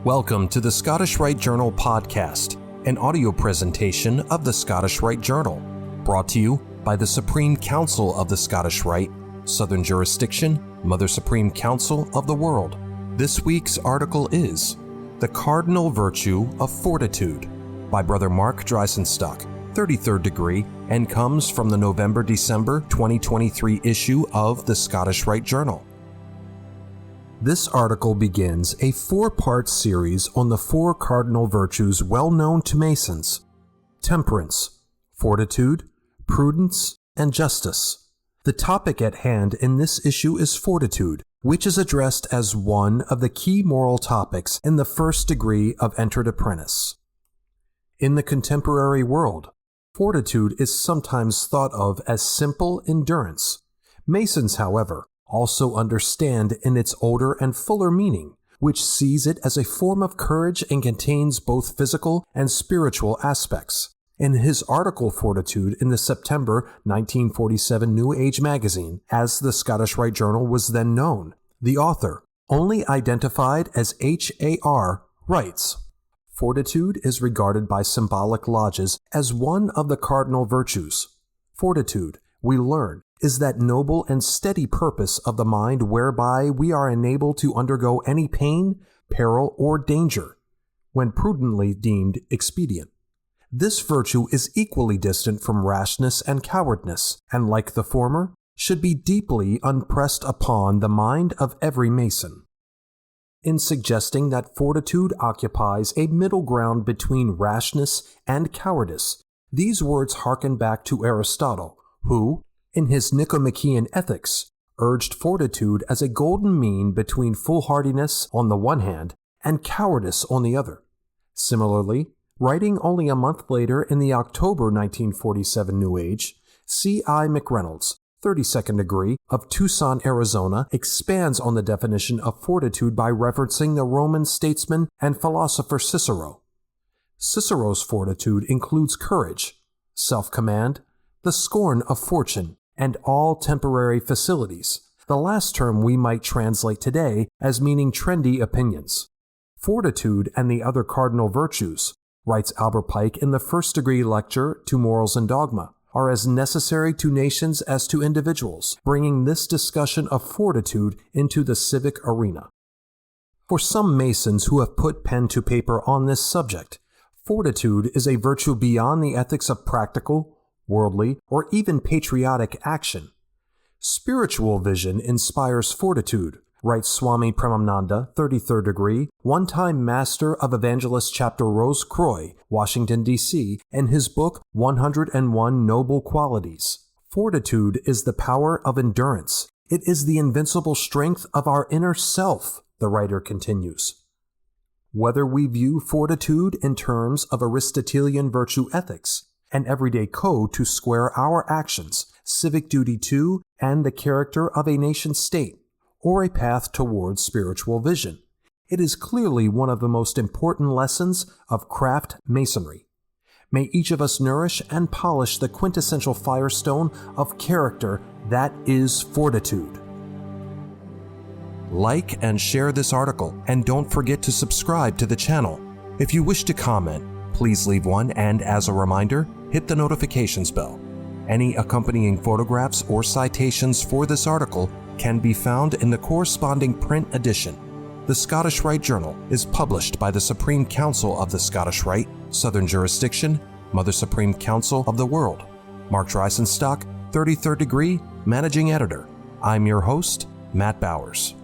Welcome to the Scottish Rite Journal podcast, an audio presentation of the Scottish Rite Journal, brought to you by the Supreme Council of the Scottish Rite, Southern Jurisdiction, Mother Supreme Council of the World. This week's article is The Cardinal Virtue of Fortitude by Brother Mark Dreisenstock, 33rd degree, and comes from the November-December 2023 issue of the Scottish Rite Journal. This article begins a four-part series on the four cardinal virtues well known to Masons: temperance, fortitude, prudence, and justice. The topic at hand in this issue is fortitude, which is addressed as one of the key moral topics in the first degree of Entered Apprentice. In the contemporary world, fortitude is sometimes thought of as simple endurance. Masons, however, also understand in its older and fuller meaning, which sees it as a form of courage and contains both physical and spiritual aspects. In his article Fortitude in the September 1947 New Age magazine, as the Scottish Rite Journal was then known, the author, only identified as H.A.R., writes, "Fortitude is regarded by symbolic lodges as one of the cardinal virtues. Fortitude, we learn, is that noble and steady purpose of the mind whereby we are enabled to undergo any pain, peril, or danger, when prudently deemed expedient. This virtue is equally distant from rashness and cowardice, and like the former, should be deeply impressed upon the mind of every Mason." In suggesting that fortitude occupies a middle ground between rashness and cowardice, these words hearken back to Aristotle, who, in his Nicomachean Ethics, urged fortitude as a golden mean between foolhardiness on the one hand and cowardice on the other. Similarly, writing only a month later in the October 1947 New Age, C.I. McReynolds, 32nd degree, of Tucson, Arizona, expands on the definition of fortitude by referencing the Roman statesman and philosopher Cicero. Cicero's fortitude includes courage, self-command, the scorn of fortune, and all temporary facilities. The last term we might translate today as meaning trendy opinions. Fortitude and the other cardinal virtues, writes Albert Pike in the first degree lecture to Morals and Dogma, are as necessary to nations as to individuals, bringing this discussion of fortitude into the civic arena. For some Masons who have put pen to paper on this subject, fortitude is a virtue beyond the ethics of practical, worldly, or even patriotic action. Spiritual vision inspires fortitude, writes Swami Premananda, 33rd degree, one-time master of Evangelist Chapter Rose Croix, Washington, D.C., in his book 101 Noble Qualities. Fortitude is the power of endurance. It is the invincible strength of our inner self, the writer continues. Whether we view fortitude in terms of Aristotelian virtue ethics, an everyday code to square our actions, civic duty to, and the character of a nation-state, or a path towards spiritual vision, it is clearly one of the most important lessons of craft Masonry. May each of us nourish and polish the quintessential firestone of character that is fortitude. Like and share this article, and don't forget to subscribe to the channel. If you wish to comment, please leave one, and as a reminder, hit the notifications bell. Any accompanying photographs or citations for this article can be found in the corresponding print edition. The Scottish Rite Journal is published by the Supreme Council of the Scottish Rite, Southern Jurisdiction, Mother Supreme Council of the World. Mark Dreisenstock, 33rd degree, Managing Editor. I'm your host, Matt Bowers.